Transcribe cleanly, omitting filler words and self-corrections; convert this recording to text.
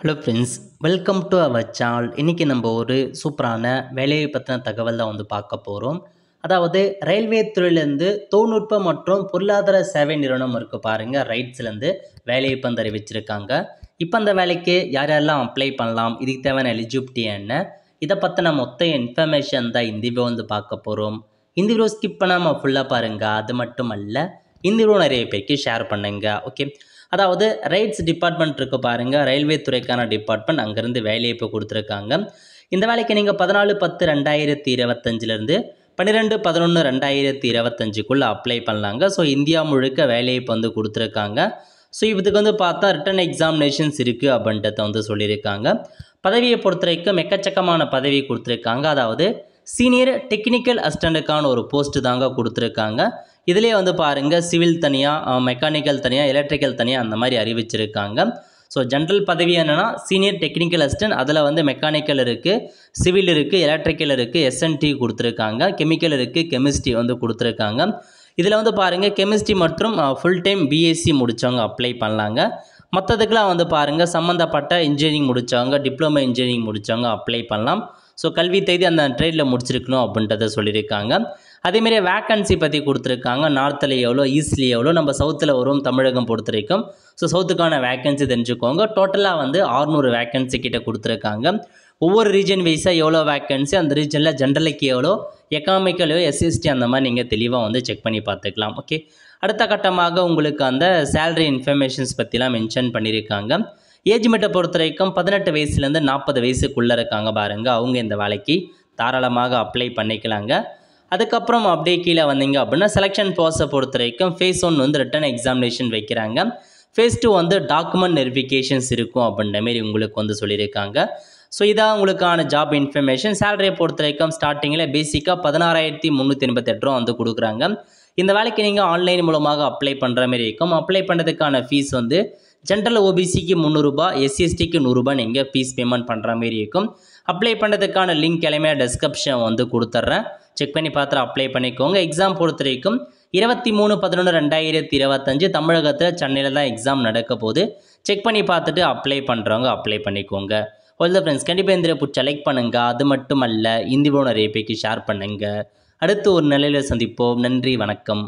Hello friends, welcome to our channel. இன்றைக்கி நம்ம ஒரு சூப்பரான வேலையை பற்றின தகவல் தான் பார்க்க போகிறோம். அதாவது ரயில்வே துறையிலேருந்து தொழில்நுட்பம் மற்றும் பொருளாதார சேவை நிறுவனம் இருக்குது பாருங்கள், ரைட்ஸ்லேருந்து வேலையை வந்து அறிவிச்சிருக்காங்க. இப்போ அந்த வேலைக்கு யார் யாரெல்லாம் அப்ளை பண்ணலாம், இதுக்கு தேவையான எலிஜிபிலிட்டி என்ன, இதை பற்றின மொத்த இன்ஃபர்மேஷன் தான் இந்த வீடியோ பார்க்க போகிறோம். இந்த வீடியோ ஸ்கிப் பண்ணாமல் ஃபுல்லாக பாருங்கள். அது மட்டும் அல்ல, இந்த வீடியோ நிறைய பேருக்கு ஷேர் பண்ணுங்க. ஓகே, அதாவது ரைட்ஸ் டிபார்ட்மெண்ட் இருக்குது பாருங்கள், ரயில்வே துறைக்கான டிபார்ட்மெண்ட், அங்கேருந்து வேலையை இப்போ கொடுத்துருக்காங்க. இந்த வேலைக்கு நீங்கள் 14/10/2025 12/11/2025 அப்ளை பண்ணலாங்க. ஸோ இந்தியா முழுக்க வேலையை இப்போ வந்து கொடுத்துருக்காங்க. ஸோ இதுக்கு பார்த்தா ரிட்டன் எக்ஸாமினேஷன்ஸ் இருக்குது அப்படின்றத சொல்லியிருக்காங்க. பதவியை பொறுத்த வரைக்கும் எக்கச்சக்கமான பதவி கொடுத்துருக்காங்க. அதாவது சீனியர் டெக்னிக்கல் அசிஸ்டண்ட்டுக்கான ஒரு போஸ்ட்டு தாங்க கொடுத்துருக்காங்க. இதிலே பாருங்கள், சிவில் தனியாக, மெக்கானிக்கல் தனியாக, எலக்ட்ரிக்கல் தனியாக அந்த மாதிரி அறிவிச்சிருக்காங்க. ஸோ ஜென்ரல் பதவி என்னென்னா சீனியர் டெக்னிக்கல் அசிஸ்டன்ட், அதில் மெக்கானிக்கல் இருக்குது, சிவில் இருக்குது, எலக்ட்ரிக்கல் இருக்குது, எஸ்என்டி கொடுத்துருக்காங்க, கெமிக்கல் இருக்குது, கெமிஸ்ட்ரி கொடுத்துருக்காங்க. இதில் பாருங்கள், கெமிஸ்ட்ரி மற்றும் ஃபுல் டைம் பிஎஸ்சி முடித்தவங்க அப்ளை பண்ணலாங்க. மற்றதுக்கெலாம் பாருங்கள், சம்மந்தப்பட்ட இன்ஜினியரிங் முடித்தவங்க, டிப்ளமோ இன்ஜினியரிங் முடித்தவங்க அப்ளை பண்ணலாம். ஸோ கல்வி தேதி அந்த ட்ரேடில் முடிச்சிருக்கணும் அப்படின்றத சொல்லியிருக்காங்க. அதேமாரி வேக்கன்சி பற்றி கொடுத்துருக்காங்க. நார்த்தில் எவ்வளோ, ஈஸ்ட்லி எவ்வளோ, நம்ம சவுத்தில் வரும், தமிழகம் பொறுத்த வரைக்கும். ஸோ சவுத்துக்கான வேக்கன்சி தெரிஞ்சுக்கோங்க. டோட்டலாக 600 வேக்கன்சி கிட்ட கொடுத்துருக்காங்க. ஒவ்வொரு ரீஜன் வைஸாக எவ்வளோ வேக்கன்சி, அந்த ரீஜனில் ஜென்ரலுக்கு எவ்வளோ, எக்கனாமிக்கல் எஸ்எஸ்டி அந்த மாதிரி நீங்கள் தெளிவாக செக் பண்ணி பார்த்துக்கலாம். ஓகே, அடுத்த கட்டமாக உங்களுக்கு அந்த சேலரி இன்ஃபர்மேஷன்ஸ் பற்றிலாம் மென்ஷன் பண்ணியிருக்காங்க. ஏஜ் மெட்டை பொறுத்த வரைக்கும் 18 வயசுலேருந்து 40 வயசுக்குள்ளே இருக்காங்க பாருங்கள், அவங்க இந்த வேலைக்கு தாராளமாக அப்ளை பண்ணிக்கலாங்க. அதுக்கப்புறம் அப்படியே கீழே வந்தீங்க அப்படின்னா செலெக்ஷன் ப்ராசஸை பொறுத்த வரைக்கும் ஃபேஸ் 1 ரிட்டன் எக்ஸாமினேஷன் வைக்கிறாங்க. ஃபேஸ் 2 டாக்குமெண்ட் வெரிஃபிகேஷன்ஸ் இருக்கும் அப்படின்ற மாரி உங்களுக்கு சொல்லியிருக்காங்க. ஸோ இதான் உங்களுக்கான ஜாப் இன்ஃபர்மேஷன். சேலரியை பொறுத்த வரைக்கும் ஸ்டார்டிங்கில் பேசிக்காக 16,388 ரூபா கொடுக்குறாங்க. இந்த வேலைக்கு நீங்கள் ஆன்லைன் மூலமாக அப்ளை பண்ணுற மாதிரி இருக்கும். அப்ளை பண்ணுறதுக்கான ஃபீஸ் ஜென்ரல் ஓபிசிக்கு 300 ரூபா, எஸ்சிஎஸ்டிக்கு 100 ரூபா நீங்கள் ஃபீஸ் பேமெண்ட் பண்ணுற மாதிரி இருக்கும். அப்ளை பண்ணுறதுக்கான லிங்க் எல்லாமே டிஸ்கிரிப்ஷன் கொடுத்துட்றேன், செக் பண்ணி பார்த்துட்டு அப்ளை பண்ணிக்கோங்க. எக்ஸாம் பொறுத்த வரைக்கும் 23/11/2025 தமிழகத்தில் சென்னையில் தான் எக்ஸாம் நடக்க போகுது. செக் பண்ணி பார்த்துட்டு அப்ளை பண்ணுறவங்க அப்ளை பண்ணிக்கோங்க. ஆல் தி ஃப்ரெண்ட்ஸ், கண்டிப்பாக இந்த பிடிச்ச லைக் பண்ணுங்கள். அது மட்டும் அல்ல, இந்த வீடியோ நிறைய பேருக்கு ஷேர் பண்ணுங்கள். அடுத்து ஒரு நிலையில் சந்திப்போம். நன்றி, வணக்கம்.